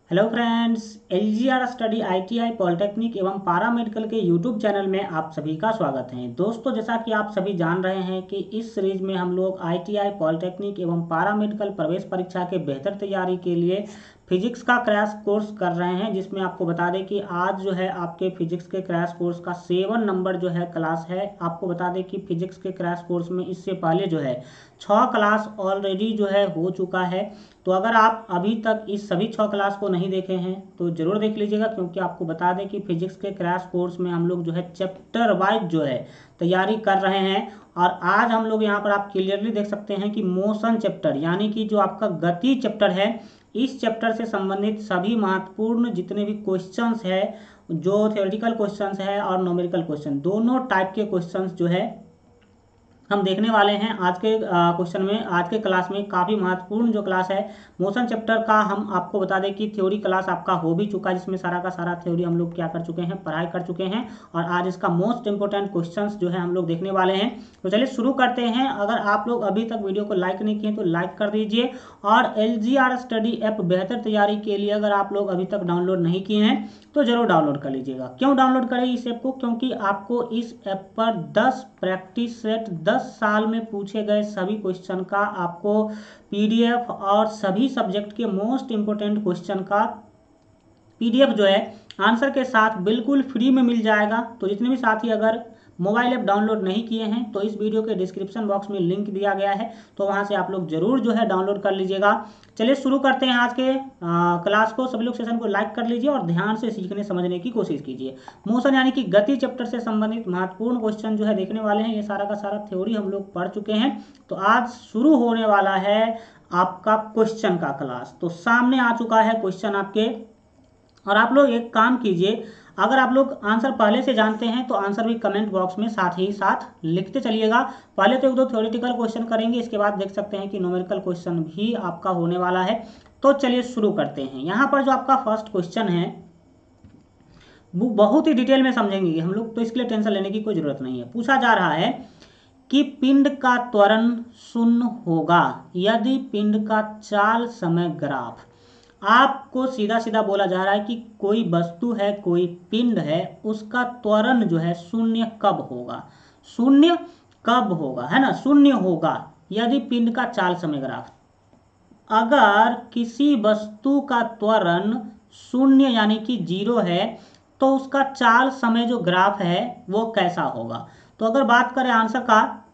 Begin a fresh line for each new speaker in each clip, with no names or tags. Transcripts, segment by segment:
Hello friends, LGR study ITI polytechnic एवं पारा medical के यूट्यूब चैनल में आप सभी का स्वागत है। दोस्तों, जैसा कि आप सभी जान रहे हैं कि इस सीरीज में हम लोग आईटीआई पॉलिटेक्निक एवं पारा मेडिकल प्रवेश परीक्षा के बेहतर तैयारी के लिए फिजिक्स का क्रैश कोर्स कर रहे हैं, जिसमें आपको बता दें कि आज जो है आपके फिजिक्स के क्रैश कोर्स का 7 नंबर जो है क्लास है। आपको बता दें कि फिजिक्स के क्रैश कोर्स में इससे पहले जो है 6 क्लास ऑलरेडी जो है हो चुका है। तो अगर आप अभी तक इस सभी 6 क्लास को नहीं देखे हैं तो जरूर देख लीजिएगा, क्योंकि आपको बता दें कि फिजिक्स के क्रैश कोर्स में हम लोग जो है चैप्टर वाइज जो है तैयारी कर रहे हैं। और आज हम लोग यहाँ पर आप क्लियरली देख सकते हैं कि मोशन चैप्टर यानी कि जो आपका गति चैप्टर है, इस चैप्टर से संबंधित सभी महत्वपूर्ण जितने भी क्वेश्चंस है, जो थ्योरेटिकल क्वेश्चंस है और न्यूमेरिकल क्वेश्चन, दोनों टाइप के क्वेश्चंस जो है हम देखने वाले हैं आज के क्वेश्चन में। आज के क्लास में काफ़ी महत्वपूर्ण जो क्लास है मोशन चैप्टर का, हम आपको बता दें कि थ्योरी क्लास आपका हो भी चुका है, जिसमें सारा का सारा थ्योरी हम लोग क्या कर चुके हैं, पढ़ाई कर चुके हैं। और आज इसका मोस्ट इंपोर्टेंट क्वेश्चंस जो है हम लोग देखने वाले हैं। तो चलिए शुरू करते हैं। अगर आप लोग अभी तक वीडियो को लाइक नहीं किए तो लाइक कर दीजिए। और एलजीआर स्टडी ऐप बेहतर तैयारी के लिए अगर आप लोग अभी तक डाउनलोड नहीं किए हैं तो जरूर डाउनलोड कर लीजिएगा। क्यों डाउनलोड करें इस ऐप को? क्योंकि आपको इस ऐप पर 10 प्रैक्टिस सेट 10 साल में पूछे गए सभी क्वेश्चन का आपको पीडीएफ और सभी सब्जेक्ट के मोस्ट इंपोर्टेंट क्वेश्चन का पीडीएफ जो है आंसर के साथ बिल्कुल फ्री में मिल जाएगा। तो जितने भी साथी अगर मोबाइल ऐप डाउनलोड नहीं किए हैं तो इस वीडियो के डिस्क्रिप्शन बॉक्स में लिंक दिया गया है, तो वहां से आप लोग जरूर जो है डाउनलोड कर लीजिएगा। चलिए शुरू करते हैं आज के क्लास को। सभी लोग सेशन को लाइक कर लीजिए और ध्यान से सीखने समझने की कोशिश कीजिए। मोशन यानी कि गति चैप्टर से संबंधित महत्वपूर्ण क्वेश्चन जो है देखने वाले हैं। ये सारा का सारा थ्योरी हम लोग पढ़ चुके हैं। तो आज शुरू होने वाला है आपका क्वेश्चन का क्लास। तो सामने आ चुका है क्वेश्चन आपके, और आप लोग एक काम कीजिए, अगर आप लोग आंसर पहले से जानते हैं तो आंसर भी कमेंट बॉक्स में साथ ही साथ लिखते चलिएगा। पहले तो 1-2 थ्योरेटिकल क्वेश्चन करेंगे, इसके बाद देख सकते हैं कि न्यूमेरिकल क्वेश्चन भी आपका होने वाला है। तो चलिए शुरू करते हैं। यहाँ पर जो आपका फर्स्ट क्वेश्चन है वो बहुत ही डिटेल में समझेंगे हम लोग, तो इसके लिए टेंशन लेने की कोई जरूरत नहीं है। पूछा जा रहा है कि पिंड का त्वरण शून्य होगा यदि पिंड का चाल समय ग्राफ। आपको सीधा सीधा बोला जा रहा है कि कोई वस्तु है, कोई पिंड है, उसका त्वरण जो है शून्य कब होगा, शून्य कब होगा, है ना, शून्य होगा यदि पिंड का चाल समय ग्राफ। अगर किसी वस्तु का त्वरण शून्य यानी कि 0 है तो उसका चाल समय जो ग्राफ है वो कैसा होगा। तो अगर बात करें आंसर का,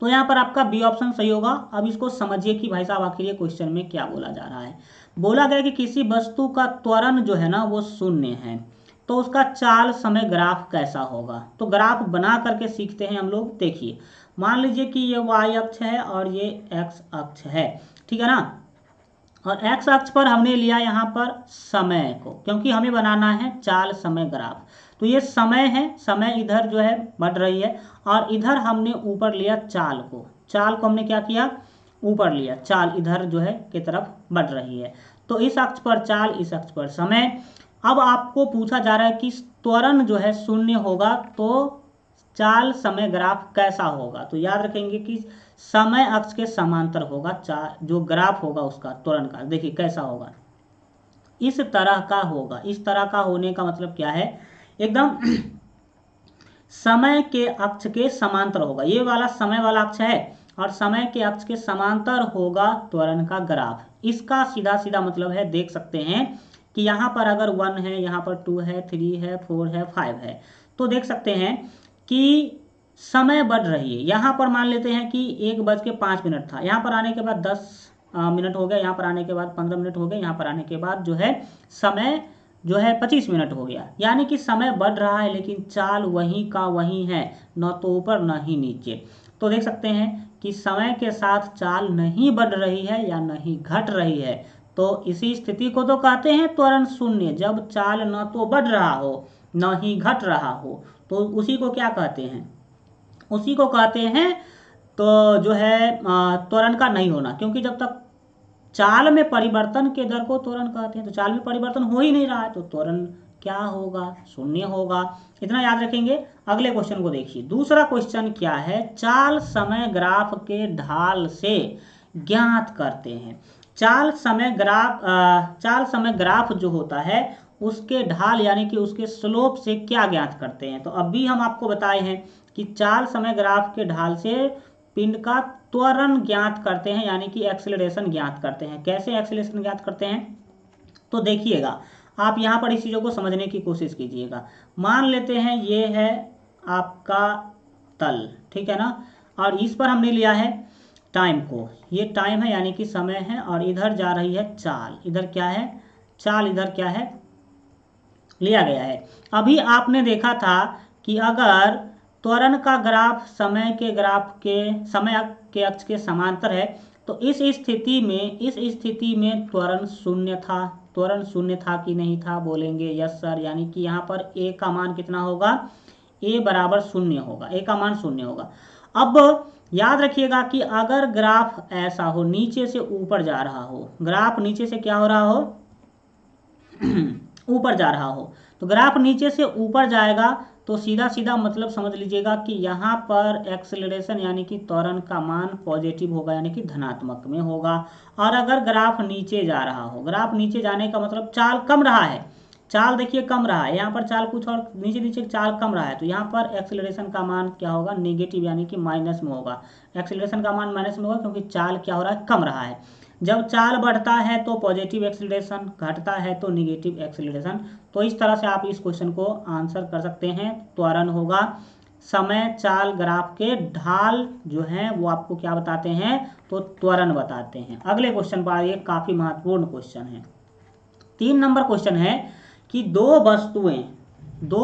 तो यहाँ पर आपका बी ऑप्शन सही होगा। अब इसको समझिए कि भाई साहब आखिर ये क्वेश्चन में क्या बोला जा रहा है। बोला गया कि किसी वस्तु का त्वरण जो है ना वो शून्य है, तो उसका चाल समय ग्राफ कैसा होगा। तो ग्राफ बना करके सीखते हैं हम लोग। देखिए, मान लीजिए कि ये वाई अक्ष है और ये एक्स अक्ष है, ठीक है ना। और एक्स अक्ष पर हमने लिया यहाँ पर समय को, क्योंकि हमें बनाना है चाल समय ग्राफ। तो ये समय है, समय इधर जो है बढ़ रही है, और इधर हमने ऊपर लिया चाल को। चाल को हमने क्या किया, ऊपर लिया, चाल इधर जो है की तरफ बढ़ रही है। तो इस अक्ष पर चाल, इस अक्ष पर समय। अब आपको पूछा जा रहा है कि त्वरण जो है शून्य होगा तो चाल समय ग्राफ कैसा होगा। तो याद रखेंगे कि समय अक्ष के समांतर होगा, जो ग्राफ होगा उसका त्वरण का, देखिए कैसा होगा, इस तरह का होगा। इस तरह का होने का मतलब क्या है, एकदम समय के अक्ष के समांतर होगा। ये वाला समय वाला अक्ष है और समय के अक्ष के समांतर होगा त्वरण का ग्राफ। इसका सीधा सीधा मतलब है, देख सकते हैं कि यहाँ पर अगर 1 है, यहाँ पर 2 है, 3 है, 4 है, 5 है, तो देख सकते हैं कि समय बढ़ रही है। यहाँ पर मान लेते हैं कि 1:05 था, यहाँ पर आने के बाद 10 मिनट हो गया, यहाँ पर आने के बाद 15 मिनट हो गए, यहाँ पर आने के बाद जो है समय जो है 25 मिनट हो गया। यानी कि समय बढ़ रहा है लेकिन चाल वहीं का वहीं है, न तो ऊपर न ही नीचे। तो देख सकते हैं कि समय के साथ चाल नहीं बढ़ रही है या नहीं घट रही है। तो इसी स्थिति को तो कहते हैं त्वरण शून्य, जब चाल न तो बढ़ रहा हो न ही घट रहा हो, तो उसी को क्या कहते हैं, उसी को कहते हैं तो जो है त्वरण का नहीं होना। क्योंकि जब तक चाल में परिवर्तन के दर को त्वरण कहते हैं, तो चाल में परिवर्तन हो ही नहीं रहा है तो त्वरण क्या होगा, शून्य होगा। इतना याद रखेंगे। अगले क्वेश्चन को देखिए। दूसरा क्वेश्चन क्या है, चाल समय ग्राफ के ढाल से ज्ञात करते हैं। चाल समय ग्राफ जो होता है उसके ढाल यानी कि उसके स्लोप से क्या ज्ञात करते हैं। तो अभी हम आपको बताए हैं कि चाल समय ग्राफ के ढाल से पिंड का त्वरण ज्ञात करते हैं, यानी कि एक्सेलरेशन ज्ञात करते हैं। कैसे एक्सेलरेशन ज्ञात करते हैं, तो देखिएगा आप यहाँ पर इस चीज़ों को समझने की कोशिश कीजिएगा। मान लेते हैं ये है आपका तल, ठीक है ना, और इस पर हमने लिया है टाइम को, ये टाइम है यानी कि समय है, और इधर जा रही है चाल, इधर क्या है चाल, इधर क्या है लिया गया है। अभी आपने देखा था कि अगर त्वरण का ग्राफ समय के अक्ष के समांतर है तो इस स्थिति में त्वरण शून्य था कि नहीं था, बोलेंगे यस सर, यानी कि यहाँ पर a का मान कितना होगा, a बराबर शून्य होगा, a का मान शून्य होगा। अब याद रखिएगा कि अगर ग्राफ ऐसा हो, नीचे से ऊपर जा रहा हो, ग्राफ नीचे से क्या हो रहा हो ऊपर जा रहा हो, तो ग्राफ नीचे से ऊपर जाएगा तो सीधा सीधा मतलब समझ लीजिएगा कि यहाँ पर एक्सेलरेशन यानी कि त्वरण का मान पॉजिटिव होगा, यानी कि धनात्मक में होगा। और अगर ग्राफ नीचे जा रहा हो, ग्राफ नीचे जाने का मतलब चाल कम रहा है, चाल देखिए कम रहा है, यहाँ पर चाल कुछ और नीचे नीचे चाल कम रहा है, तो यहाँ पर एक्सेलरेशन का मान क्या होगा, नेगेटिव यानी कि माइनस में होगा। एक्सेलरेशन का मान माइनस में होगा क्योंकि चाल क्या हो रहा है, कम रहा है। जब चाल बढ़ता है तो पॉजिटिव एक्सेलरेशन, घटता है तो निगेटिव एक्सेलरेशन। तो इस तरह से आप इस क्वेश्चन को आंसर कर सकते हैं। त्वरण होगा समय चाल ग्राफ के ढाल जो है वो आपको क्या बताते हैं, तो त्वरण बताते हैं। अगले क्वेश्चन पर आइए, काफी महत्वपूर्ण क्वेश्चन है। 3 नंबर क्वेश्चन है कि दो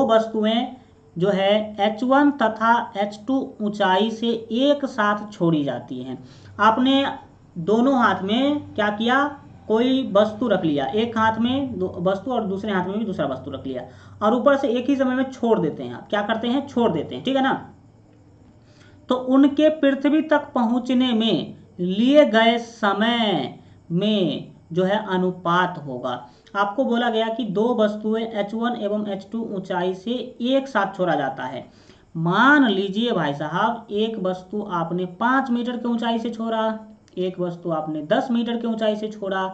वस्तुएं जो है H1 तथा H2 ऊंचाई से एक साथ छोड़ी जाती हैं। आपने दोनों हाथ में क्या किया, कोई वस्तु रख लिया, एक हाथ में वस्तु और दूसरे हाथ में भी दूसरा वस्तु रख लिया, और ऊपर से एक ही समय में छोड़ देते हैं। आप क्या करते हैं, छोड़ देते हैं, ठीक है ना। तो उनके पृथ्वी तक पहुंचने में लिए गए समय में जो है अनुपात होगा। आपको बोला गया कि दो वस्तुएं H1 एवं H2 ऊंचाई से एक साथ छोड़ा जाता है। मान लीजिए भाई साहब, एक वस्तु आपने 5 मीटर की ऊंचाई से छोड़ा, एक वस्तु आपने 10 मीटर की ऊंचाई से छोड़ा।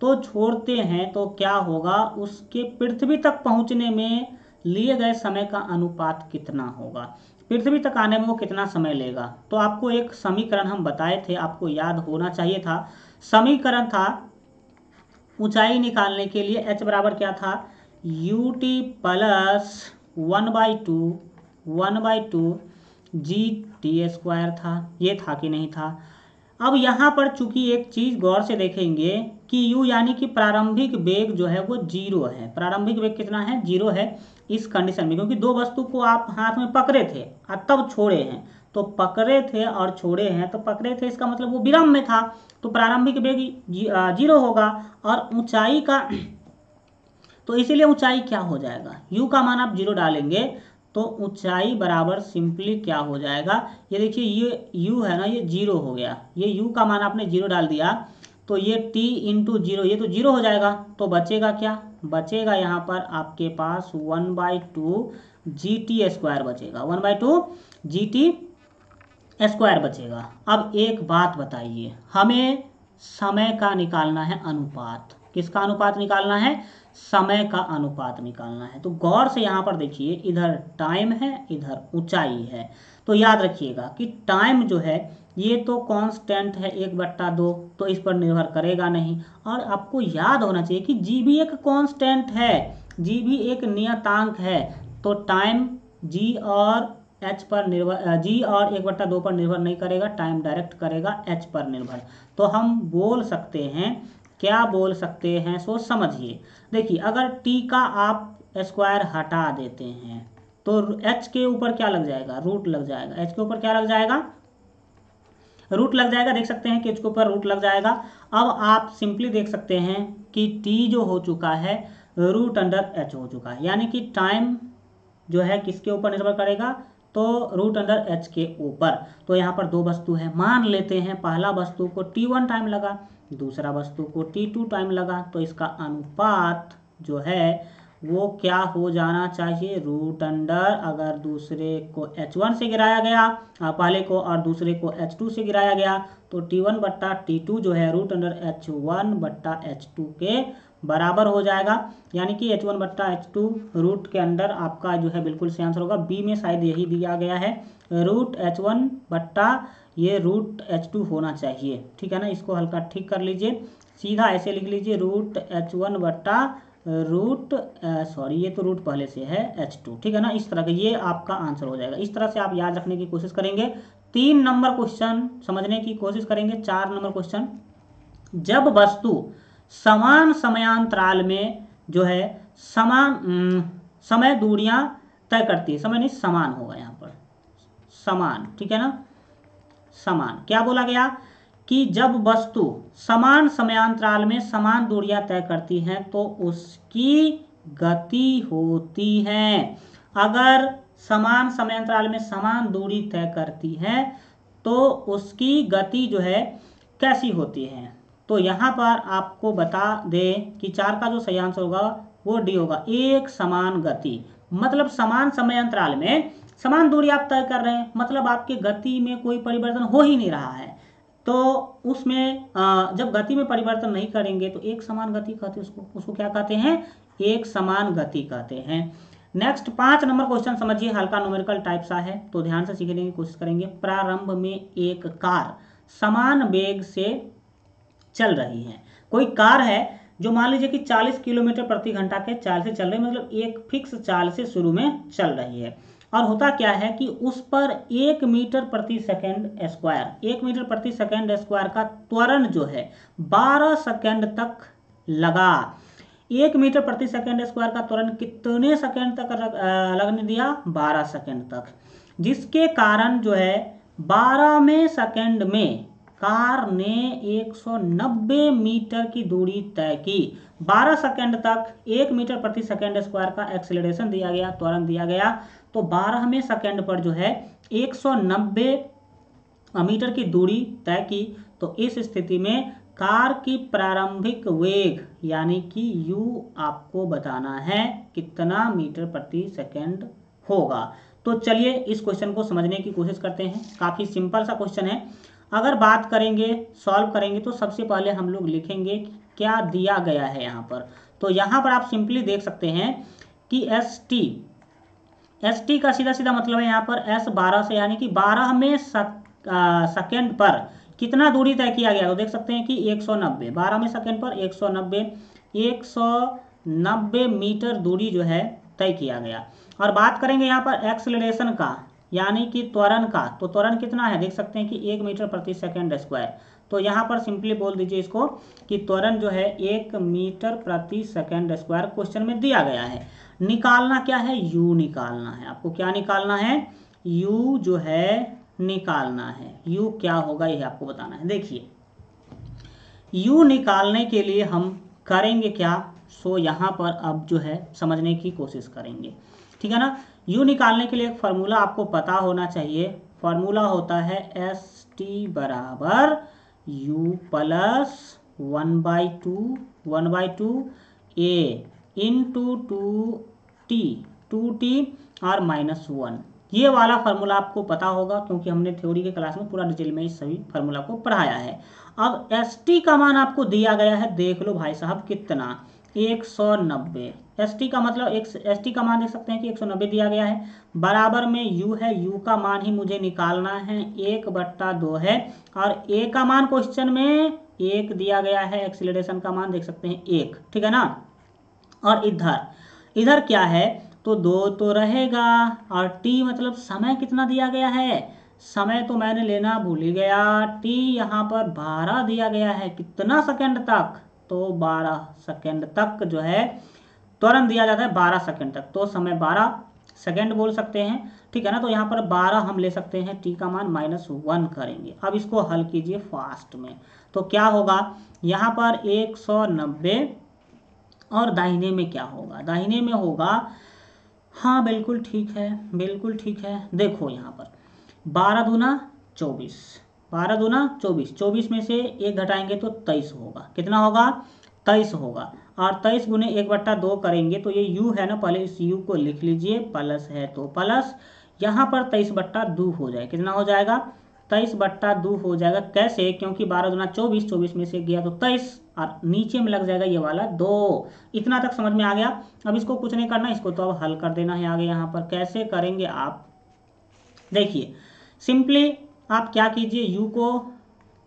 तो छोड़ते हैं तो क्या होगा, उसके पृथ्वी तक पहुंचने में लिए गए समय का अनुपात कितना होगा, पृथ्वी तक आने में वो कितना समय लेगा। तो आपको एक समीकरण हम बताए थे, आपको याद होना चाहिए था। समीकरण था ऊंचाई निकालने के लिए h बराबर क्या था, ut प्लस 1/2 GT² था, ये था कि नहीं था। अब यहाँ पर चूंकि एक चीज गौर से देखेंगे कि u यानी कि प्रारंभिक वेग जो है वो 0 है। प्रारंभिक वेग कितना है, 0 है इस कंडीशन में, क्योंकि दो वस्तु को आप हाथ में पकड़े थे और तब छोड़े हैं। तो पकड़े थे और छोड़े हैं, तो पकड़े थे इसका मतलब वो विराम में था, तो प्रारंभिक वेग 0 होगा। और ऊंचाई का तो इसीलिए ऊंचाई क्या हो जाएगा, u का मान आप 0 डालेंगे तो ऊंचाई बराबर सिंपली क्या हो जाएगा, ये देखिए ये u है ना, ये 0 हो गया, ये u का मान आपने 0 डाल दिया तो ये t इंटू 0, ये तो 0 हो जाएगा। तो बचेगा क्या, बचेगा यहाँ पर आपके पास 1/2 GT² बचेगा, 1/2 GT² बचेगा। अब एक बात बताइए, हमें समय का निकालना है अनुपात, किसका अनुपात निकालना है, समय का अनुपात निकालना है। तो गौर से यहाँ पर देखिए, इधर टाइम है, इधर ऊंचाई है। तो याद रखिएगा कि टाइम जो है ये तो कांस्टेंट है 1/2, तो इस पर निर्भर करेगा नहीं। और आपको याद होना चाहिए कि जी भी एक कांस्टेंट है, जी भी एक नियतांक है। तो टाइम जी और एच पर निर्भर, जी और 1/2 पर निर्भर नहीं करेगा, टाइम डायरेक्ट करेगा एच पर निर्भर। तो हम बोल सकते हैं, क्या बोल सकते हैं, सोच समझिए। देखिए अगर टी का आप स्क्वायर हटा देते हैं तो एच के ऊपर क्या लग जाएगा, रूट लग जाएगा। एच के ऊपर क्या लग जाएगा, रूट लग जाएगा। देख सकते हैं कि एच के ऊपर रूट लग जाएगा। अब आप सिंपली देख सकते हैं कि टी जो हो चुका है रूट अंडर एच हो चुका है, यानी कि टाइम जो है किसके ऊपर निर्भर करेगा, तो रूट अंडर एच के ऊपर। तो यहाँ पर दो वस्तु है, मान लेते हैं पहला वस्तु को T1 टाइम लगा, दूसरा वस्तु को T2 टाइम लगा, तो इसका अनुपात जो है वो क्या हो जाना चाहिए, रूट अंडर, अगर दूसरे को H1 से गिराया गया पहले को और दूसरे को H2 से गिराया गया तो T1 बट्टा T2 जो है रूट अंडर H1 बट्टा H2 के बराबर हो जाएगा। यानी कि H1 बट्टा H2 रूट के अंडर आपका जो है बिल्कुल से आंसर होगा। बी में शायद यही दिया गया है, रूट H1 बट्टा ये रूट H2 होना चाहिए। ठीक है ना, इसको हल्का ठीक कर लीजिए, सीधा ऐसे लिख लीजिए रूट H1 बट्टा रूट सॉरी ये तो रूट पहले से है H2। ठीक है ना, इस तरह का ये आपका आंसर हो जाएगा। इस तरह से आप याद रखने की कोशिश करेंगे। 3 नंबर क्वेश्चन समझने की कोशिश करेंगे। 4 नंबर क्वेश्चन, जब वस्तु समान समयांतराल में जो है समान समय दूरियां तय करती है, समय नहीं समान होगा यहाँ पर, समान। ठीक है ना, समान क्या बोला गया कि जब वस्तु समान समयांतराल में समान दूरियां तय करती हैं तो उसकी गति होती है। अगर समान समयांतराल में समान दूरी तय करती है तो उसकी गति जो है कैसी होती है। तो यहाँ पर आपको बता दें कि 4 का जो सही आंसर होगा वो डी होगा, एक समान गति। मतलब समान समयांतराल में समान दूरी आप तय कर रहे हैं, मतलब आपके गति में कोई परिवर्तन हो ही नहीं रहा है। तो उसमें जब गति में परिवर्तन नहीं करेंगे तो एक समान गति कहते हैं उसको क्या कहते हैं, एक समान गति कहते हैं। नेक्स्ट 5 नंबर क्वेश्चन समझिए, हल्का न्यूमेरिकल टाइप सा है तो ध्यान से सीखने की कोशिश करेंगे। प्रारंभ में एक कार समान वेग से चल रही है। कोई कार है जो मान लीजिए कि 40 किलोमीटर प्रति घंटा के चाल से चल रही है, मतलब एक फिक्स चाल से शुरू में चल रही है। और होता क्या है कि उस पर 1 मीटर प्रति सेकंड स्क्वायर, 1 मीटर प्रति सेकंड स्क्वायर का त्वरण जो है 12 सेकंड तक लगा। 1 मीटर प्रति सेकंड स्क्वायर का त्वरण कितने सेकंड तक लगने दिया, 12 सेकंड तक, जिसके कारण जो है 12वें सेकंड में कार ने 190 मीटर की दूरी तय की। 12 सेकंड तक 1 मीटर प्रति सेकंड स्क्वायर का एक्सेलरेशन दिया गया, त्वरण दिया गया, तो 12वें सेकंड पर जो है 190 मीटर की दूरी तय की। तो इस स्थिति में कार की प्रारंभिक वेग यानी कि u आपको बताना है कितना मीटर प्रति सेकंड होगा। तो चलिए इस क्वेश्चन को समझने की कोशिश करते हैं। काफ़ी सिंपल सा क्वेश्चन है। अगर बात करेंगे सॉल्व करेंगे तो सबसे पहले हम लोग लिखेंगे क्या दिया गया है यहाँ पर। तो यहाँ पर आप सिंपली देख सकते हैं कि एस टी का सीधा सीधा मतलब है यहाँ पर S 12 से, यानी कि 12वें सेकेंड पर कितना दूरी तय किया गया। तो देख सकते हैं कि 190, 12वें सेकेंड पर 190 मीटर दूरी जो है तय किया गया। और बात करेंगे यहाँ पर एक्सेलरेशन का यानी कि त्वरण का, तो त्वरण कितना है देख सकते हैं कि 1 मीटर प्रति सेकंड स्क्वायर। तो यहाँ पर सिंपली बोल दीजिए इसको कि त्वरण जो है 1 मीटर प्रति सेकंड स्क्वायर क्वेश्चन में दिया गया है। निकालना क्या है, u निकालना है। आपको क्या निकालना है, u जो है निकालना है। u क्या होगा ये आपको बताना है। देखिए u निकालने के लिए हम करेंगे क्या, सो यहाँ पर अब जो है समझने की कोशिश करेंगे। ठीक है ना, u निकालने के लिए एक फार्मूला आपको पता होना चाहिए। फार्मूला होता है st बराबर u plus 1/2 a into 2t और -1। ये वाला फार्मूला आपको पता होगा क्योंकि हमने थ्योरी के क्लास में पूरा डिटेल में इस सभी फार्मूला को पढ़ाया है। अब st का मान आपको दिया गया है, देख लो भाई साहब कितना, 190। st का मतलब st का मान देख सकते हैं कि 190 दिया गया है, बराबर में u है, u का मान ही मुझे निकालना है, 1/2 है। और a का मान क्वेश्चन में 1 दिया गया है, एक्सीलरेशन का मान देख सकते हैं 1। ठीक है ना, और इधर क्या है तो 2 तो रहेगा, और t मतलब समय कितना दिया गया है, समय तो मैंने लेना भूल ही गया। t यहाँ पर 12 दिया गया है, कितना सेकंड तक, तो 12 सेकंड तक जो है त्वरण दिया जाता है, 12 सेकंड तक, तो समय 12 सेकंड बोल सकते हैं। ठीक है ना, तो यहाँ पर 12 हम ले सकते हैं, t का मान -1 करेंगे। अब इसको हल कीजिए फास्ट में, तो क्या होगा यहाँ पर 190 और दाहिने में क्या होगा, दाहिने में होगा, हाँ बिल्कुल ठीक है, बिल्कुल ठीक है। देखो यहाँ पर 12 दूना 24, 12 दूना 24, 24 में से 1 घटाएंगे तो 23 होगा, कितना होगा 23 होगा। और 23 गुने 1/2 करेंगे तो ये u है ना, पहले इस u को लिख लीजिए, प्लस है तो प्लस, यहाँ पर 23/2 हो जाए, कितना हो जाएगा 23/2 हो जाएगा। कैसे? क्योंकि 12 गुना 24, 24 में से गया तो 23 और नीचे में लग जाएगा ये वाला 2। इतना तक समझ में आ गया। अब इसको कुछ नहीं करना, इसको तो अब हल कर देना है आगे। यहाँ पर कैसे करेंगे आप देखिए, सिंपली आप क्या कीजिए, u को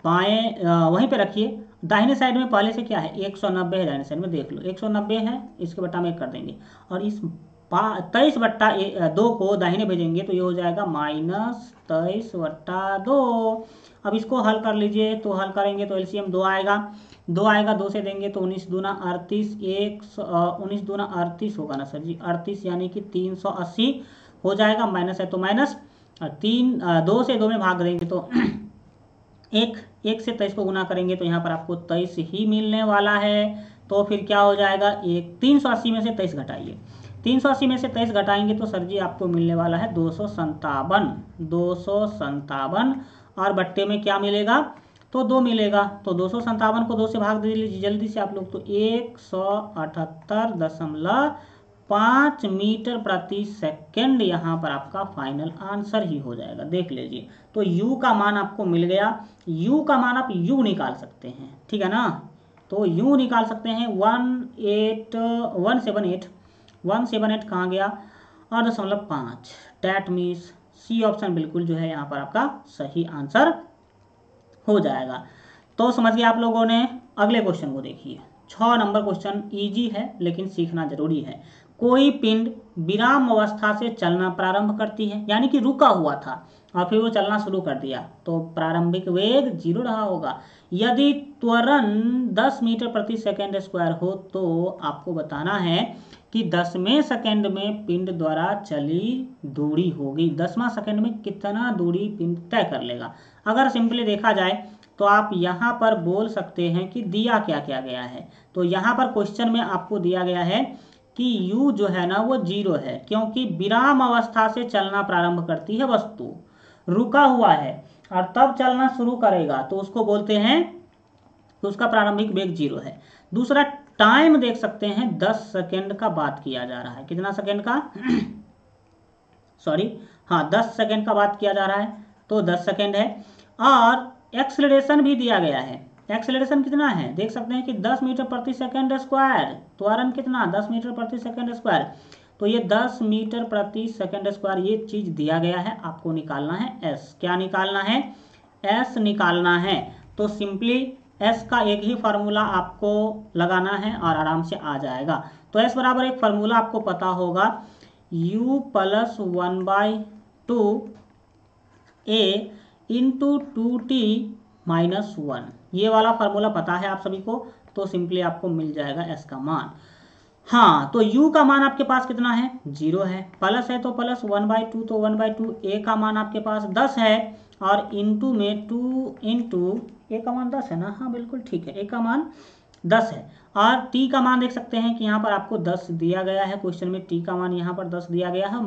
बाएं वहीं पे रखिए, दाहिने साइड में पहले से क्या है 190 है, दाहिने साइड में देख लो 190 है, इसके बट्टा में 1 कर देंगे और इस 23/2 को दाहिने भेजेंगे तो ये हो जाएगा -23/2। अब इसको हल कर लीजिए, तो हल करेंगे तो एलसीएम 2 आएगा, 2 से देंगे तो 19 दूना 38, 19 दूना 38 होगा ना सर जी, 38 यानी कि 380 हो जाएगा, माइनस है तो माइनस, 2 से 2 में भाग देंगे तो एक से 23 को गुना करेंगे तो यहाँ पर आपको 23 ही मिलने वाला है। तो फिर क्या हो जाएगा, 380 में से 23 घटाइए, 380 में से 23 घटाएंगे तो सर जी आपको मिलने वाला है 257 और बट्टे में क्या मिलेगा, तो 2 मिलेगा। तो 257 को 2 से भाग दे लीजिए जल्दी से आप लोग, तो 178.5 मीटर प्रति सेकेंड यहाँ पर आपका फाइनल आंसर ही हो जाएगा। देख लीजिए, तो u का मान आपको मिल गया। u का मान आप u निकाल सकते हैं, ठीक है ना, तो u निकाल सकते हैं 178 कहाँ गया और 0.5, डैट मीन्स सी ऑप्शन बिल्कुल जो है यहाँ पर आपका सही आंसर हो जाएगा। तो समझ गए आप लोगों ने। अगले क्वेश्चन को देखिए, 6 नंबर क्वेश्चन इजी है लेकिन सीखना जरूरी है। कोई पिंड विराम अवस्था से चलना प्रारंभ करती है, यानी कि रुका हुआ था और फिर वो चलना शुरू कर दिया, तो प्रारंभिक वेग 0 रहा होगा। यदि त्वरण 10 मीटर प्रति सेकेंड स्क्वायर हो तो आपको बताना है कि 10वें सेकेंड में पिंड द्वारा चली दूरी होगी, 10वां सेकेंड में कितना दूरी पिंड तय कर लेगा। अगर सिंपली देखा जाए तो आप यहाँ पर बोल सकते हैं कि दिया क्या क्या गया है, तो यहाँ पर क्वेश्चन में आपको दिया गया है कि u जो है ना वो 0 है, क्योंकि विराम अवस्था से चलना प्रारंभ करती है वस्तु, रुका हुआ है और तब चलना शुरू करेगा तो उसको बोलते हैं, तो उसका प्रारंभिक वेग 0 है। दूसरा टाइम देख सकते हैं 10 सेकेंड का बात किया जा रहा है, कितना सेकेंड का सॉरी हाँ 10 सेकेंड का बात किया जा रहा है, तो 10 सेकेंड है। और एक्सेलरेशन भी दिया गया है, एक्सेलरेशन कितना है देख सकते हैं कि 10 मीटर प्रति सेकेंड स्क्वायर, त्वरण कितना 10 मीटर प्रति सेकेंड स्क्वायर, तो ये 10 मीटर प्रति सेकेंड स्क्वायर ये चीज दिया गया है, आपको निकालना है एस। क्या निकालना है, एस निकालना है। तो सिंपली एस का एक ही फार्मूला आपको लगाना है और आराम से आ जाएगा। तो एस बराबर एक फार्मूला आपको पता होगा, u + 1/2 a इंटू 2t - 1, ये वाला फार्मूला पता है आप सभी को, तो सिंपली आपको मिल जाएगा एस का मान। हाँ, तो u का मान आपके पास कितना है 0 है, प्लस है तो प्लस 1/2, तो 1/2, a का मान आपके पास 10 है और इंटू में 2 इंटू a का मान 10 है ना, हाँ बिल्कुल ठीक है, a का मान 10 है और t का मान देख सकते हैं कि यहाँ पर आपको 10 दिया गया है क्वेश्चन में, t का मान यहाँ पर 10 दिया गया है,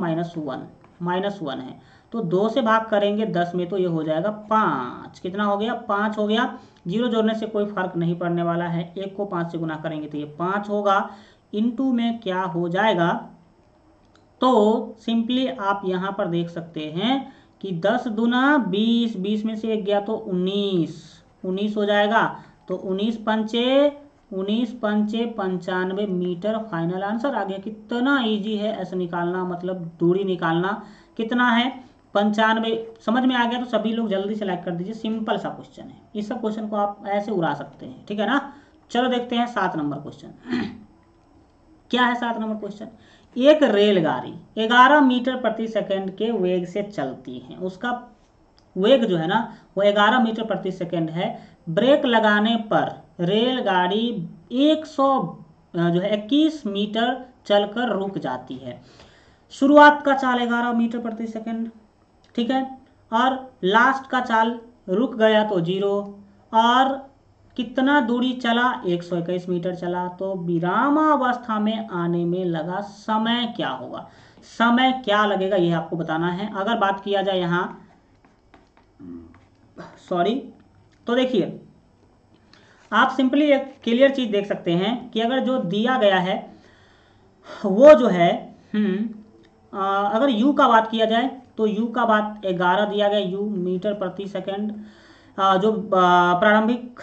-1 है, तो 2 से भाग करेंगे 10 में तो ये हो जाएगा 5, कितना हो गया 5 हो गया। 0 जोड़ने से कोई फर्क नहीं पड़ने वाला है, 1 को 5 से गुना करेंगे तो ये 5 होगा, इनटू में क्या हो जाएगा, तो सिंपली आप यहाँ पर देख सकते हैं कि 10 दूना 20, 20 में से 1 गया तो 19 हो जाएगा, तो 19 पंचे 95 मीटर फाइनल आंसर आ गया। कितना इजी है ऐसे निकालना, मतलब दूरी निकालना कितना है 95। समझ में आ गया तो सभी लोग जल्दी से लाइक कर दीजिए, सिंपल सा क्वेश्चन है, इस सब क्वेश्चन को आप ऐसे उड़ा सकते हैं, ठीक है ना। चलो देखते हैं 7 नंबर क्वेश्चन क्या है। 7 नंबर क्वेश्चन, एक रेलगाड़ी 11 मीटर प्रति सेकंड के वेग से चलती है, उसका वेग जो है ना वो 11 मीटर प्रति सेकंड है, ब्रेक लगाने पर रेलगाड़ी 21 मीटर चलकर रुक जाती है। शुरुआत का चाल 11 मीटर प्रति सेकंड, ठीक है, और लास्ट का चाल रुक गया तो 0, और कितना दूरी चला 121 मीटर चला, तो विरामावस्था में आने में लगा समय क्या होगा, समय क्या लगेगा ये आपको बताना है। अगर बात किया जाए यहाँ तो देखिए आप सिंपली एक क्लियर चीज देख सकते हैं कि अगर जो दिया गया है वो जो है अगर u का बात किया जाए तो u का बात 11 दिया गया, u मीटर प्रति सेकंड। जो प्रारंभिक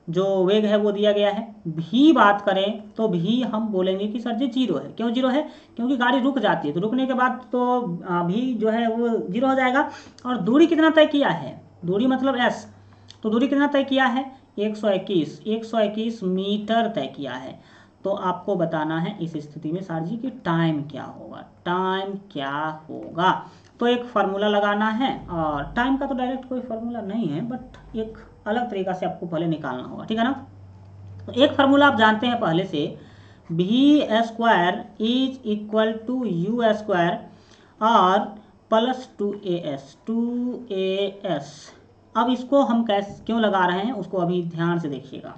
जो वेग है वो दिया गया है। भी बात करें तो भी हम बोलेंगे कि सर जी जीरो है। क्यों जीरो है? क्योंकि गाड़ी रुक जाती है, तो रुकने के बाद तो भी जो है वो जीरो हो जाएगा। और दूरी कितना तय किया है? दूरी मतलब s, तो दूरी कितना तय किया है? 121 मीटर तय किया है। तो आपको बताना है इस स्थिति में सर जी कि टाइम क्या होगा, टाइम क्या होगा। तो एक फार्मूला लगाना है, और टाइम का तो डायरेक्ट कोई फार्मूला नहीं है, बट एक अलग तरीका से आपको पहले निकालना होगा, ठीक है ना। तो एक फार्मूला आप जानते हैं पहले से, भी square is equal to u square और प्लस 2as। अब इसको हम कैसे क्यों लगा रहे हैं उसको अभी ध्यान से देखिएगा।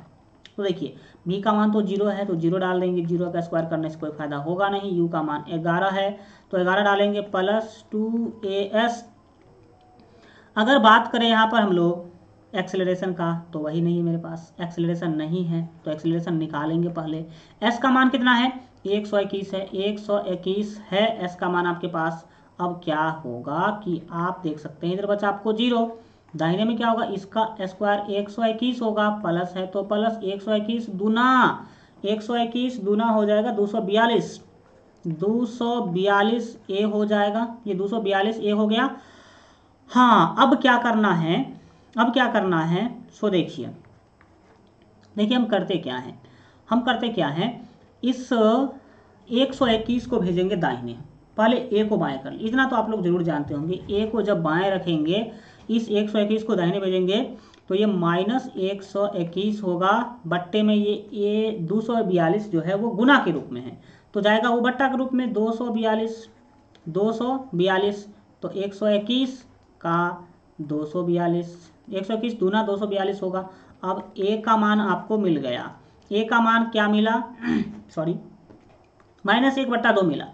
तो देखिए भी का मान तो जीरो है, तो जीरो डाल देंगे, जीरो का स्क्वायर करने से कोई फायदा होगा नहीं। यू का मान 11 है तो 11 डालेंगे, प्लस 2as। अगर बात करें यहाँ पर हम लोग एक्सेलरेशन का, तो वही नहीं है मेरे पास, एक्सेलरेशन नहीं है, तो एक्सेलरेशन निकालेंगे पहले। एस का मान कितना है? 121 है, 121 है एस का मान आपके पास। अब क्या होगा कि आप देख सकते हैं इधर बचा आपको जीरो, दाहिने में क्या होगा? इसका स्क्वायर 121 होगा, प्लस है तो प्लस 121 दूना, 121 दूना हो जाएगा 242, 242 ए हो जाएगा, ये 242 ए हो गया। हाँ, अब क्या करना है? अब क्या करना है? सो देखिए हम करते क्या हैं, इस 121 को भेजेंगे दाहिने, पहले ए को बाएं कर, इतना तो आप लोग जरूर जानते होंगे। ए को जब बाएं रखेंगे, इस 121 को दाहिने भेजेंगे, तो ये -121 होगा, बट्टे में ये 242 जो है वो गुना के रूप में है, तो जाएगा वो बट्टा के रूप में 242, तो 121 का 242, 121 दूना 242 होगा। अब ए का मान आपको मिल गया, ए का मान क्या मिला? सॉरी, -1/2 मिला।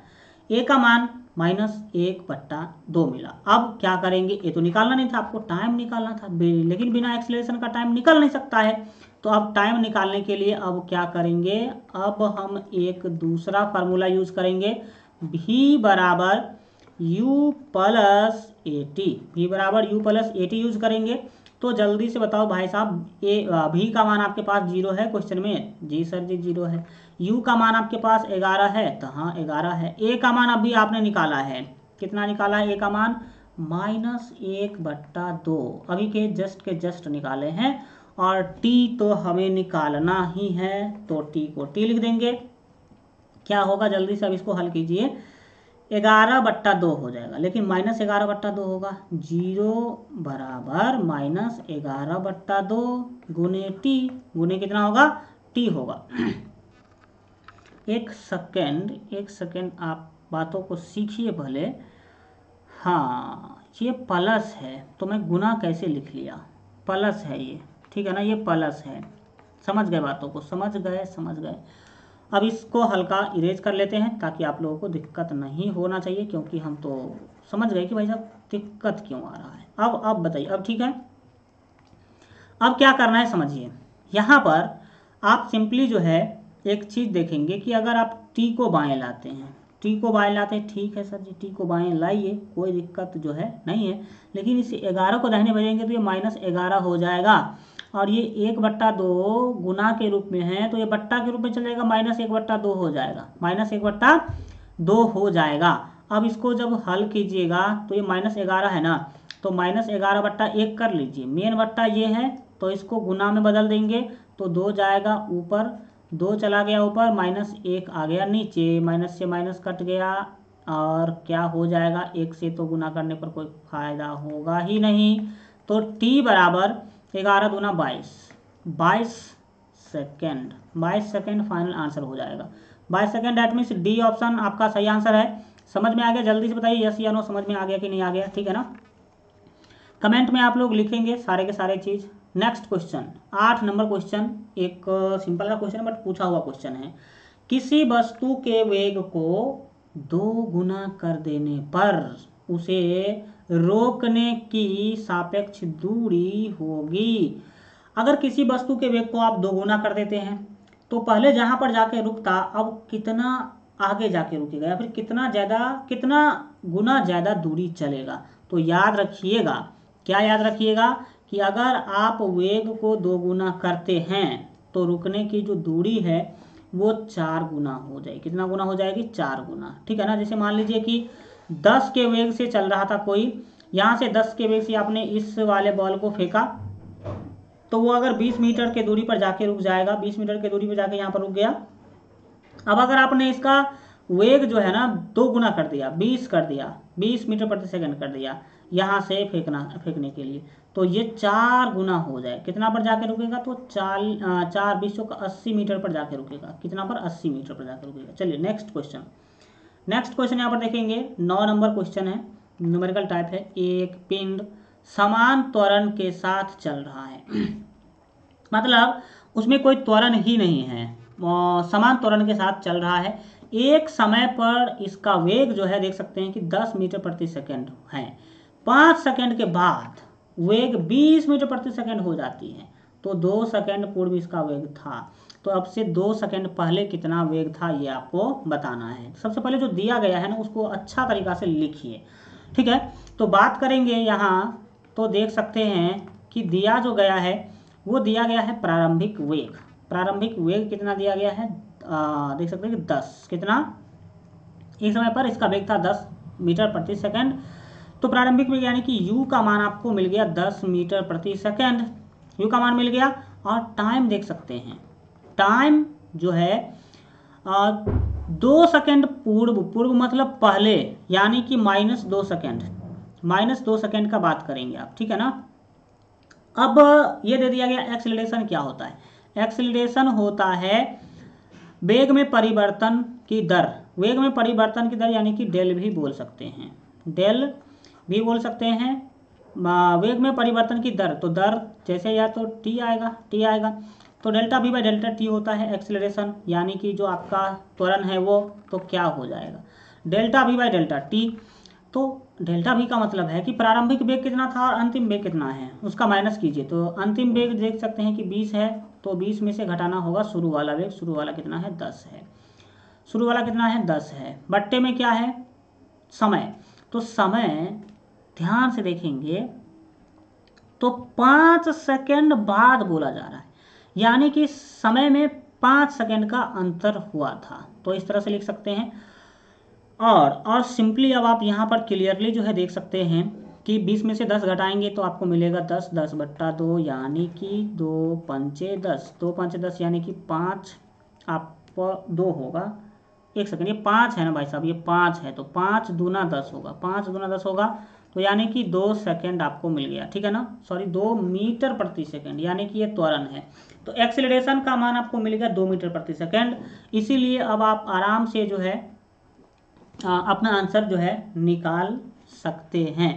ए का मान -1/2 मिला। अब क्या करेंगे? ये तो निकालना नहीं था आपको, टाइम निकालना था, लेकिन बिना एक्सेलरेशन का टाइम निकल नहीं सकता है। तो अब टाइम निकालने के लिए अब क्या करेंगे? अब हम एक दूसरा फार्मूला यूज करेंगे, v बराबर u प्लस एटी, v बराबर u प्लस एटी यूज करेंगे। तो जल्दी से बताओ भाई साहब, भी का मान आपके पास जीरो है क्वेश्चन में? जी सर जी जीरो है। u का मान आपके पास 11 है, तो हाँ 11 है। a का मान अभी आपने निकाला है, कितना निकाला है? a का मान -1/2, अभी के जस्ट निकाले हैं। और t तो हमें निकालना ही है, तो t को t लिख देंगे। क्या होगा? जल्दी से अब इसको हल कीजिए, 11/2 हो जाएगा, लेकिन -11/2 होगा। 0 बराबर -11/2 गुने टी, गुने कितना होगा? टी होगा। एक सेकेंड आप बातों को सीखिए पहले। हाँ, ये प्लस है तो मैं गुना कैसे लिख लिया? प्लस है ये, ठीक है ना, ये प्लस है। समझ गए बातों को? समझ गए। अब इसको हल्का इरेज कर लेते हैं ताकि आप लोगों को दिक्कत नहीं होना चाहिए, क्योंकि हम तो समझ गए कि भाई साहब दिक्कत क्यों आ रहा है। अब बताइए, अब ठीक है। अब क्या करना है समझिए, यहाँ पर आप सिंपली जो है एक चीज़ देखेंगे कि अगर आप टी को बाएं लाते हैं, ठीक है सर जी, टी को बाएं लाइए, कोई दिक्कत जो है नहीं है, लेकिन इस 11 को दाहिने भेजेंगे तो ये -11 हो जाएगा। और ये 1/2 गुना के रूप में है, तो ये बट्टा के रूप में चल जाएगा, -1/2 हो जाएगा, -1/2 हो जाएगा। अब इसको जब हल कीजिएगा तो ये -11 है ना, तो -11/1 कर लीजिए, मेन बट्टा ये है, तो इसको गुना में बदल देंगे, तो 2 जाएगा ऊपर, 2 चला गया ऊपर, -1 आ गया नीचे, माइनस से माइनस कट गया, और क्या हो जाएगा? 1 से तो गुना करने पर कोई फायदा होगा ही नहीं। तो t बराबर 11 दूना 22 सेकेंड, 22 सेकेंड फाइनल आंसर हो जाएगा। 22 second, that means D option आपका सही आंसर है। समझ में आ गया? जल्दी से बताइए यस या नो, समझ में आ गया कि नहीं आ गया? ठीक है ना, कमेंट में आप लोग लिखेंगे सारे के सारे चीज़। नेक्स्ट क्वेश्चन, 8 नंबर क्वेश्चन, एक सिंपल सा क्वेश्चन बट पूछा हुआ क्वेश्चन है। किसी वस्तु के वेग को 2 गुना कर देने पर उसे रोकने की सापेक्ष दूरी होगी। अगर किसी वस्तु के वेग को आप दोगुना कर देते हैं तो पहले जहां पर जाके रुकता अब कितना आगे जाके रुकेगा या फिर कितना गुना ज़्यादा दूरी चलेगा। तो याद रखिएगा, क्या याद रखिएगा कि अगर आप वेग को दोगुना करते हैं तो रुकने की जो दूरी है वो 4 गुना हो जाएगी। कितना गुना हो जाएगी? 4 गुना, ठीक है ना। जैसे मान लीजिए कि 10 के वेग से चल रहा था कोई, यहाँ से 10 के वेग से आपने इस वाले बॉल को फेंका तो वो अगर 20 मीटर के दूरी पर जाके रुक जाएगा, 20 मीटर के दूरी पर जाके यहाँ पर रुक गया। अब अगर आपने इसका वेग जो है ना 2 गुना कर दिया, 20 कर दिया, 20 मीटर प्रति सेकंड कर दिया यहाँ से फेंकने के लिए, तो ये 4 गुना हो जाए। कितना पर जाके रुकेगा? तो 4 20 का 80 मीटर पर जाके रुकेगा। कितना पर? 80 मीटर पर जाके रुकेगा। चलिए नेक्स्ट क्वेश्चन यहाँ पर देखेंगे। 9 नंबर क्वेश्चन है, न्यूमेरिकल टाइप है। एक पिंड समान त्वरण के साथ चल रहा है मतलब उसमें कोई त्वरण ही नहीं है, समान त्वरण के साथ चल रहा है। एक समय पर इसका वेग जो है देख सकते हैं कि 10 मीटर प्रति सेकंड है। 5 सेकंड के बाद वेग 20 मीटर प्रति सेकंड हो जाती है। तो 2 सेकंड पूर्व इसका वेग था, तो अब से 2 सेकंड पहले कितना वेग था ये आपको बताना है। सबसे पहले जो दिया गया है ना उसको अच्छा तरीका से लिखिए, ठीक है। तो बात करेंगे यहाँ, तो देख सकते हैं कि दिया जो गया है वो दिया गया है प्रारंभिक वेग कितना दिया गया है? देख सकते हैं कि 10, कितना एक समय पर इसका वेग था 10 मीटर प्रति सेकंड। तो प्रारंभिक वेग यानी कि u का मान आपको मिल गया 10 मीटर प्रति सेकंड, u का मान मिल गया। और टाइम देख सकते हैं, टाइम जो है 2 सेकंड पूर्व मतलब पहले, यानी कि -2 सेकंड का बात करेंगे आप, ठीक है ना। अब ये दे दिया गया एक्सीलरेशन क्या होता है? एक्सीलरेशन होता है वेग में परिवर्तन की दर। वेग में परिवर्तन की दर यानी कि डेल भी बोल सकते हैं, वेग में परिवर्तन की दर। तो दर जैसे या तो टी आएगा तो delta v by delta T होता है एक्सीलरेशन, यानी कि जो आपका त्वरण है वो तो क्या हो जाएगा? Delta v by delta T. तो डेल्टा v का मतलब है कि प्रारंभिक वेग कितना था और अंतिम वेग कितना है उसका माइनस कीजिए। तो अंतिम वेग देख सकते हैं कि 20 है, तो 20 में से घटाना होगा शुरू वाला वेग। शुरू वाला कितना है? 10 है। शुरू वाला कितना है? 10 है। बट्टे में क्या है? समय। तो समय ध्यान से देखेंगे तो 5 सेकंड बाद बोला जा रहा है, यानी कि समय में 5 सेकंड का अंतर हुआ था। तो इस तरह से लिख सकते हैं। और सिंपली अब आप यहाँ पर क्लियरली जो है देख सकते हैं कि 20 में से 10 घटाएंगे तो आपको मिलेगा 10, 10 बट्टा 2 यानी कि 2 पंचे 10, 2 पंचे 10 यानी कि 5 आपको 2 होगा। एक सेकंड, ये 5 है ना भाई साहब, ये 5 है तो 5 दूना 10 होगा, 5 दूना 10 होगा तो यानी कि 2 सेकंड आपको मिल गया, ठीक है ना। सॉरी 2 मीटर प्रति सेकंड, यानी कि ये त्वरण है। तो एक्सीलरेशन का मान आपको मिल गया 2 मीटर प्रति सेकंड। इसीलिए अब आप आराम से जो है अपना आंसर जो है निकाल सकते हैं।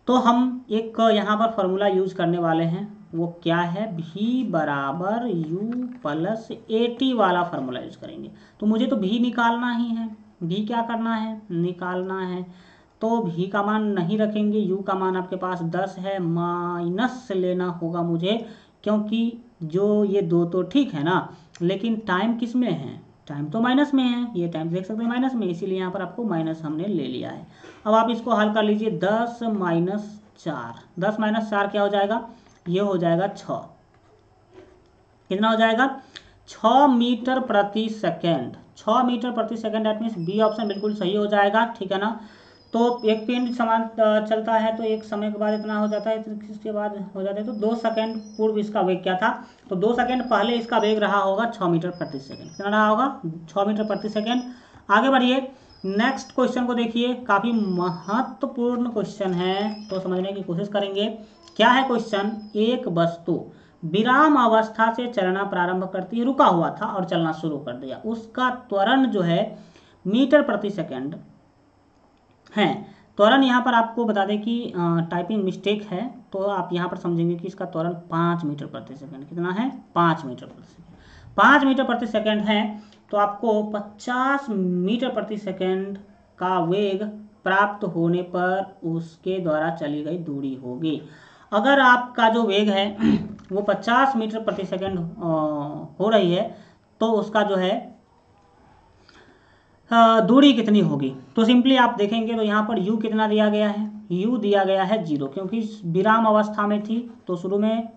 तो हम एक यहाँ पर फॉर्मूला यूज करने वाले हैं, वो क्या है? v बराबर u प्लस AT वाला फार्मूला यूज करेंगे। तो मुझे तो v निकालना ही है, v क्या करना है? निकालना है। तो v का मान नहीं रखेंगे, u का मान आपके पास 10 है, माइनस लेना होगा मुझे, क्योंकि जो ये 2 तो ठीक है ना, लेकिन टाइम किस में है? टाइम तो माइनस में है, ये टाइम देख सकते हैं माइनस में, इसीलिए यहाँ पर आपको माइनस हमने ले लिया है। अब आप इसको हल कर लीजिए। 10 माइनस 4, 10 माइनस 4 क्या हो जाएगा? ये हो जाएगा 6। कितना हो जाएगा? 6 मीटर प्रति सेकेंड। 6 मीटर प्रति सेकेंड, दैट मीन्स बी ऑप्शन बिल्कुल सही हो जाएगा, ठीक है ना। तो एक पिंड समान चलता है तो एक समय के बाद इतना हो जाता है, तो इसके बाद हो जाता है। तो 2 सेकंड पूर्व इसका वेग क्या था? तो 2 सेकंड पहले इसका वेग रहा होगा 6 मीटर प्रति सेकंड। कितना रहा होगा? 6 मीटर प्रति सेकंड। आगे बढ़िए, नेक्स्ट क्वेश्चन को देखिए, काफ़ी महत्वपूर्ण क्वेश्चन है, तो समझने की कोशिश करेंगे। क्या है क्वेश्चन? एक वस्तु विराम अवस्था से चलना प्रारंभ करती है, रुका हुआ था और चलना शुरू कर दिया, उसका त्वरण जो है मीटर प्रति सेकंड है। त्वरण यहाँ पर आपको बता दें कि टाइपिंग मिस्टेक है, तो आप यहाँ पर समझेंगे कि इसका त्वरण 5 मीटर प्रति सेकंड। कितना है? 5 मीटर प्रति सेकंड। 5 मीटर प्रति सेकंड है तो आपको 50 मीटर प्रति सेकंड का वेग प्राप्त होने पर उसके द्वारा चली गई दूरी होगी। अगर आपका जो वेग है वो 50 मीटर प्रति सेकंड हो रही है तो उसका जो है दूरी कितनी होगी। तो सिंपली आप देखेंगे तो यहाँ पर u कितना दिया गया है, u दिया गया है 0, क्योंकि विराम अवस्था में थी तो शुरू में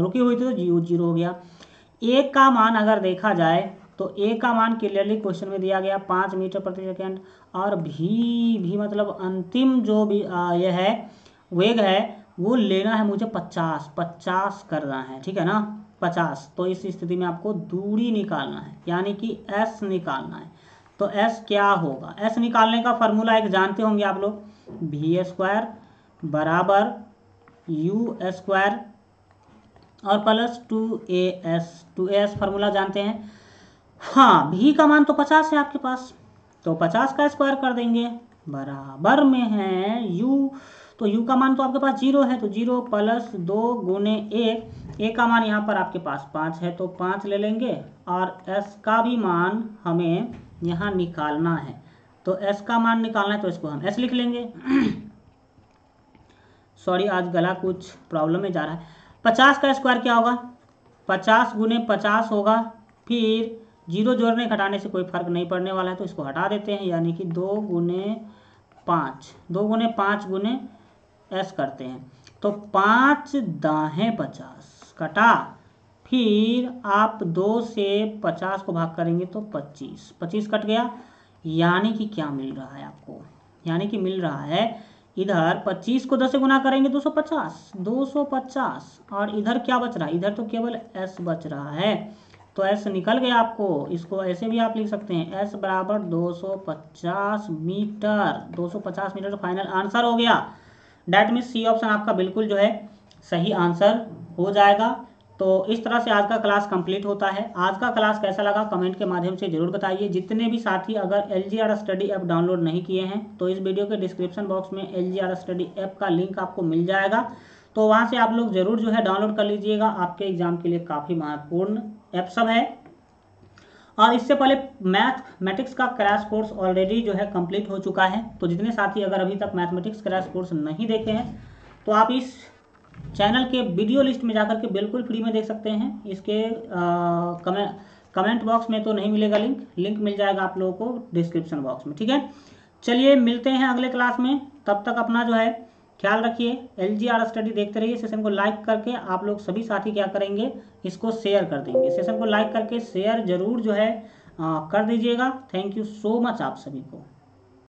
रुकी हुई थी तो u 0 हो गया। a का मान अगर देखा जाए तो a का मान क्लियरली क्वेश्चन में दिया गया 5 मीटर प्रति सेकेंड, और भी मतलब अंतिम जो भी यह है वेग है वो लेना है मुझे 50 करना है, ठीक है ना, 50। तो इस स्थिति में आपको दूरी निकालना है, यानी कि s निकालना है। तो s क्या होगा, s निकालने का फॉर्मूला एक जानते होंगे आप लोग, v² बराबर u² और प्लस 2as फार्मूला जानते हैं। हाँ, v का मान तो 50 है आपके पास, तो 50 का स्क्वायर कर देंगे, बराबर में है u, तो u का मान तो आपके पास 0 है, तो 0 प्लस 2 गुने a का मान यहाँ पर आपके पास 5 है तो 5 ले लेंगे, और s का भी मान हमें यहाँ निकालना है, तो s का मान निकालना है तो इसको हम s लिख लेंगे। सॉरी, आज गला कुछ प्रॉब्लम में जा रहा है। 50 का स्क्वायर क्या होगा, 50 गुने 50 होगा, फिर 0 जोड़ने घटाने से कोई फर्क नहीं पड़ने वाला है तो इसको हटा देते हैं, यानी कि 2 गुने 5 गुने s करते हैं, तो 5 दाहें 50 कटा, फिर आप 2 से 50 को भाग करेंगे तो 25 कट गया, यानी कि क्या मिल रहा है आपको, यानी कि मिल रहा है इधर 25 को 10 से गुना करेंगे 250, और इधर क्या बच रहा है, इधर तो केवल s बच रहा है, तो s निकल गया आपको। इसको ऐसे भी आप लिख सकते हैं, s बराबर 250 मीटर फाइनल आंसर हो गया। डैट मीन्स सी ऑप्शन आपका बिल्कुल जो है सही आंसर हो जाएगा। तो इस तरह से आज का क्लास कंप्लीट होता है। आज का क्लास कैसा लगा कमेंट के माध्यम से जरूर बताइए। जितने भी साथी अगर LGR स्टडी ऐप डाउनलोड नहीं किए हैं तो इस वीडियो के डिस्क्रिप्शन बॉक्स में LGR स्टडी ऐप का लिंक आपको मिल जाएगा, तो वहाँ से आप लोग जरूर जो है डाउनलोड कर लीजिएगा। आपके एग्जाम के लिए काफ़ी महत्वपूर्ण ऐप सब है। और इससे पहले मैथमेटिक्स का क्रैश कोर्स ऑलरेडी जो है कंप्लीट हो चुका है, तो जितने साथी अगर अभी तक मैथमेटिक्स क्रैश कोर्स नहीं देखे हैं तो आप इस चैनल के वीडियो लिस्ट में जाकर के बिल्कुल फ्री में देख सकते हैं। इसके कमेंट बॉक्स में तो नहीं मिलेगा लिंक मिल जाएगा आप लोगों को डिस्क्रिप्शन बॉक्स में, ठीक है। चलिए मिलते हैं अगले क्लास में, तब तक अपना जो है ख्याल रखिए। LGR स्टडी देखते रहिए। सेशन को लाइक करके आप लोग सभी साथी क्या करेंगे, इसको शेयर कर देंगे। सेशन को लाइक करके शेयर जरूर जो है कर दीजिएगा। थैंक यू सो मच आप सभी को।